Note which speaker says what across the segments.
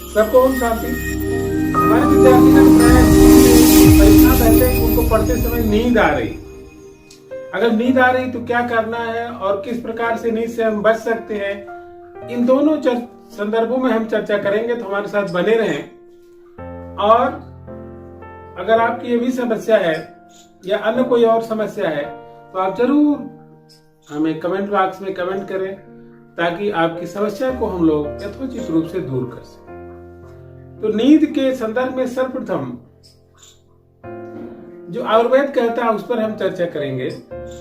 Speaker 1: सबको ओम शांति। हमारे विद्यार्थी का परेशान रहते हैं कि उनको पढ़ते समय नींद आ रही। अगर नींद आ रही तो क्या करना है और किस प्रकार से नींद से हम बच सकते हैं, इन दोनों संदर्भों में हम चर्चा करेंगे, तो हमारे साथ बने रहें। और अगर आपकी ये भी समस्या है या अन्य कोई और समस्या है तो आप जरूर हमें कमेंट बॉक्स में कमेंट करें, ताकि आपकी समस्या को हम लोग यथोचित रूप से दूर कर सकें। तो नींद के संदर्भ में सर्वप्रथम जो आयुर्वेद कहता है उस पर हम चर्चा करेंगे।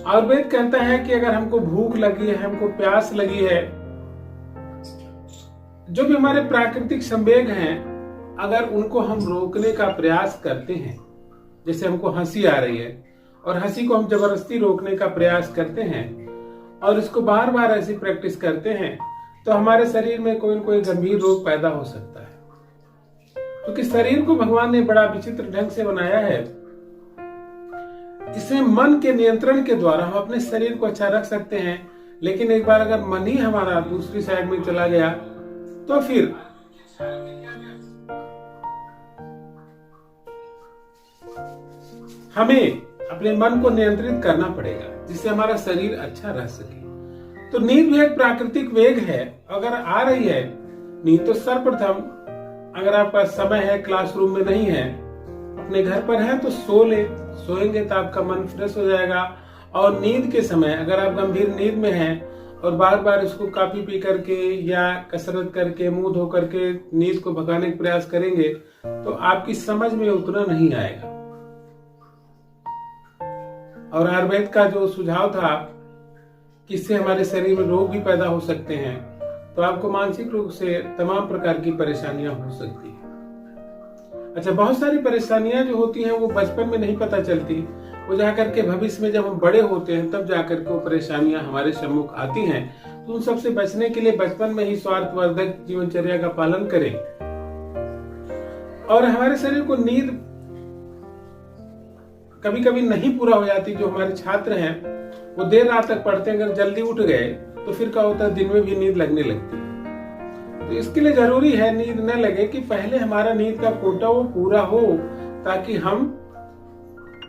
Speaker 1: आयुर्वेद कहता है कि अगर हमको भूख लगी है, हमको प्यास लगी है, जो भी हमारे प्राकृतिक संवेग हैं, अगर उनको हम रोकने का प्रयास करते हैं, जैसे हमको हंसी आ रही है और हंसी को हम जबरदस्ती रोकने का प्रयास करते हैं और इसको बार बार ऐसी प्रैक्टिस करते हैं, तो हमारे शरीर में कोई न कोई गंभीर रोग पैदा हो सकता है। क्योंकि शरीर को भगवान ने बड़ा विचित्र ढंग से बनाया है। इसमें मन के नियंत्रण के द्वारा हम अपने शरीर को अच्छा रख सकते हैं, लेकिन एक बार अगर मन ही हमारा दूसरी साइड में चला गया तो फिर हमें अपने मन को नियंत्रित करना पड़ेगा, जिससे हमारा शरीर अच्छा रह सके। तो नींद भी एक प्राकृतिक वेग है। अगर आ रही है नींद तो सर्वप्रथम, अगर आपका समय है, क्लासरूम में नहीं है, अपने घर पर है, तो सो ले। सोएंगे तो आपका मन फ्रेश हो जाएगा। और नींद के समय अगर आप गंभीर नींद में हैं और बार बार इसको काफी पी करके या कसरत करके मुंह धो करके नींद को भगाने का प्रयास करेंगे तो आपकी समझ में उतना नहीं आएगा। और आयुर्वेद का जो सुझाव था कि इससे हमारे शरीर में रोग भी पैदा हो सकते हैं, तो आपको मानसिक रूप से तमाम प्रकार की परेशानियां हो सकती है। अच्छा, बहुत सारी परेशानियां जो होती हैं वो बचपन में नहीं पता चलती, वो जाकर के भविष्य में जब हम बड़े होते हैं तब जाकर के वो परेशानियां हमारे सम्मुख आती हैं। तो उन सबसे बचने के लिए बचपन में ही स्वार्थवर्धक जीवनचर्या का पालन करें। और हमारे शरीर को नींद कभी कभी नहीं पूरा हो जाती। जो हमारे छात्र हैं वो देर रात तक पढ़ते हैं, अगर जल्दी उठ गए तो फिर क्या होता है, दिन में भी नींद लगने लगती है। तो इसके लिए जरूरी है नींद न लगे कि पहले हमारा नींद का कोटा वो पूरा हो, ताकि हम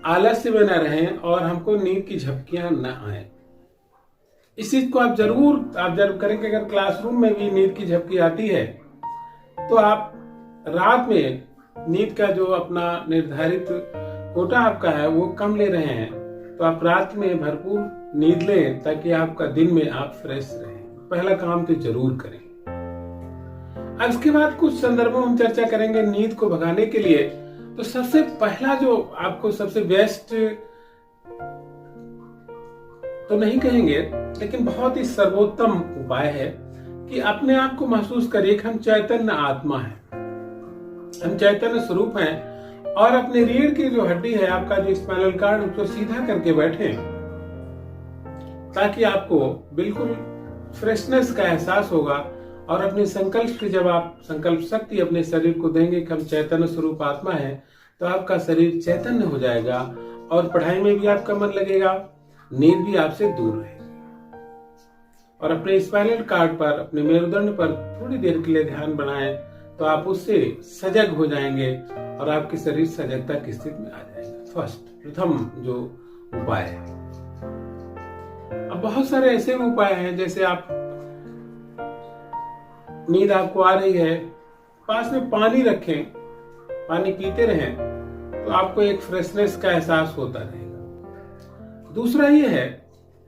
Speaker 1: आलस्य में न रहें और हमको नींद की झपकियां न आए। इस चीज को आप जरूर ऑब्जर्व करें कि अगर क्लासरूम में भी नींद की झपकी आती है तो आप रात में नींद का जो अपना निर्धारित कोटा आपका है वो कम ले रहे हैं, तो आप रात में भरपूर नींद लें, ताकि आपका दिन में आप फ्रेश रहें। पहला काम तो जरूर करें। अब इसके बाद कुछ संदर्भों में हम चर्चा करेंगे नींद को भगाने के लिए। तो सबसे पहला जो आपको सबसे बेस्ट तो नहीं कहेंगे, लेकिन बहुत ही सर्वोत्तम उपाय है कि अपने आप को महसूस करिए कि हम चैतन्य आत्मा है, हम चैतन्य स्वरूप हैं। और अपने रीढ़ की जो हड्डी है, आपका जो स्पाइनल कॉर्ड, उसको सीधा करके बैठे, ताकि आपको बिल्कुल फ्रेशनेस का एहसास होगा। और अपने संकल्प से जब आप संकल्प शक्ति अपने शरीर को देंगे कि हम चैतन्य स्वरूप आत्मा है, तो आपका शरीर चैतन्य हो जाएगा और पढ़ाई में भी आपका मन लगेगा, नींद भी आपसे दूर रहेगी। और अपने स्पाइनल कॉर्ड पर, अपने मेरुदंड पर थोड़ी देर के लिए ध्यान बनाएं, तो आप उससे सजग हो जाएंगे और आपके शरीर सजगता की स्थिति में आ जाएगा। प्रथम जो उपाय है। अब बहुत सारे ऐसे उपाय हैं, जैसे आप नींद आपको आ रही है, पास में पानी रखें, पानी पीते रहें, तो आपको एक फ्रेशनेस का एहसास होता रहेगा। दूसरा ये है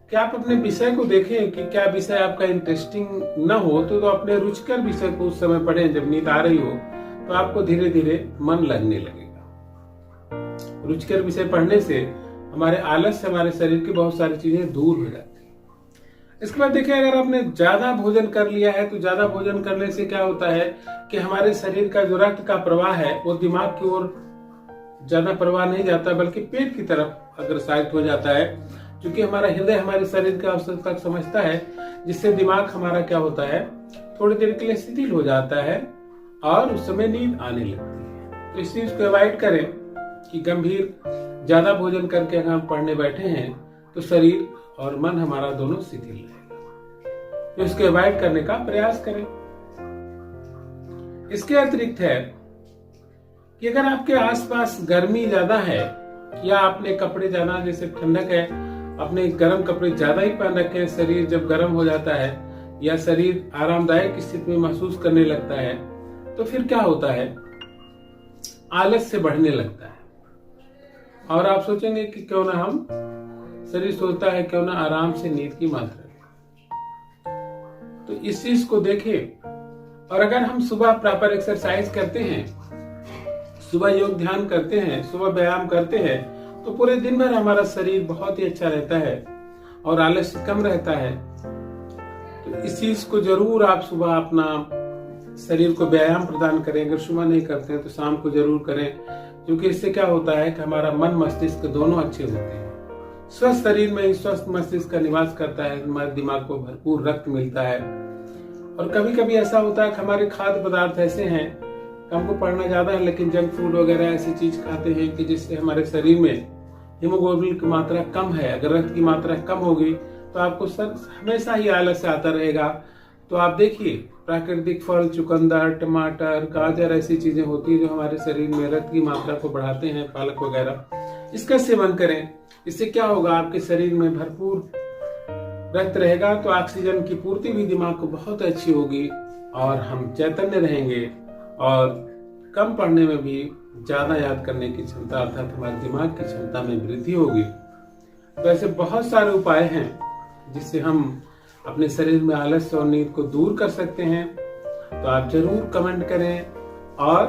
Speaker 1: कि आप अपने विषय को देखें कि क्या विषय आपका इंटरेस्टिंग न हो, तो अपने रुचिकर विषय को उस समय पढ़ें जब नींद आ रही हो, तो आपको धीरे धीरे मन लगने लगेगा। रुचिकर विषय पढ़ने से हमारे आलस से हमारे शरीर की बहुत सारी चीजें दूर हो जाती है। इसके बाद देखिए, अगर आपने ज्यादा भोजन कर लिया है, तो ज्यादा भोजन करने से क्या होता है कि हमारे शरीर का जो रक्त का प्रवाह है वो दिमाग की ओर ज्यादा प्रवाह नहीं जाता, बल्कि पेट की तरफ अग्रसर हो जाता है। क्योंकि हमारा हृदय हमारे शरीर की आवश्यकता समझता है, जिससे दिमाग हमारा क्या होता है, थोड़ी देर के लिए शिथिल हो जाता है और उस समय नींद आने लगती है। तो इस चीज को अवॉइड करें कि गंभीर ज्यादा भोजन करके अगर हम पढ़ने बैठे हैं तो शरीर और मन हमारा दोनों शिथिल रहेगा। तो इसको अवॉइड करने का प्रयास करें। इसके अतिरिक्त है कि अगर आपके आसपास गर्मी ज्यादा है या आपने कपड़े ज्यादा, जैसे ठंडक है, अपने गर्म कपड़े ज्यादा ही पहन रखे हैं, शरीर जब गर्म हो जाता है या शरीर आरामदायक स्थिति में महसूस करने लगता है, तो फिर क्या होता है, आलस से बढ़ने लगता है। और आप सोचेंगे कि क्यों ना हम, शरीर सोचता है क्यों ना आराम से नींद की मात्रा। तो इस चीज को देखें। और अगर हम सुबह प्रॉपर एक्सरसाइज करते हैं, सुबह योग ध्यान करते हैं, सुबह व्यायाम करते हैं, तो पूरे दिन भर हमारा शरीर बहुत ही अच्छा रहता है और आलस्य कम रहता है। तो इस चीज को जरूर आप सुबह अपना शरीर को व्यायाम प्रदान करें। अगर सुबह नहीं करते हैं तो शाम को जरूर करें, क्योंकि इससे क्या होता है कि हमारा मन मस्तिष्क दोनों अच्छे होते हैं। स्वस्थ शरीर में ही स्वस्थ मस्तिष्क का निवास करता है, हमारे दिमाग को भरपूर रक्त मिलता है। और कभी कभी ऐसा होता है कि हमारे खाद्य पदार्थ ऐसे हैं, हमको पढ़ना ज्यादा है लेकिन जंक फूड वगैरह ऐसी चीज खाते हैं कि जिससे हमारे शरीर में हीमोग्लोबिन की मात्रा कम है। अगर रक्त की मात्रा कम होगी तो आपको हमेशा ही आलस आता रहेगा। तो आप देखिए, प्राकृतिक फल, चुकंदर, टमाटर, गाजर ऐसी चीजें होती है जो हमारे शरीर में रक्त की मात्रा को बढ़ाते हैं, पालक वगैरह, इसका सेवन करें। इससे क्या होगा, आपके शरीर में भरपूर रक्त रहेगा तो ऑक्सीजन की पूर्ति भी दिमाग को बहुत अच्छी होगी और हम चैतन्य रहेंगे और कम पढ़ने में भी ज्यादा याद करने की क्षमता, अर्थात हमारे दिमाग की क्षमता में वृद्धि होगी। तो ऐसे बहुत सारे उपाय हैं जिससे हम अपने शरीर में आलस्य और नींद को दूर कर सकते हैं। तो आप जरूर कमेंट करें और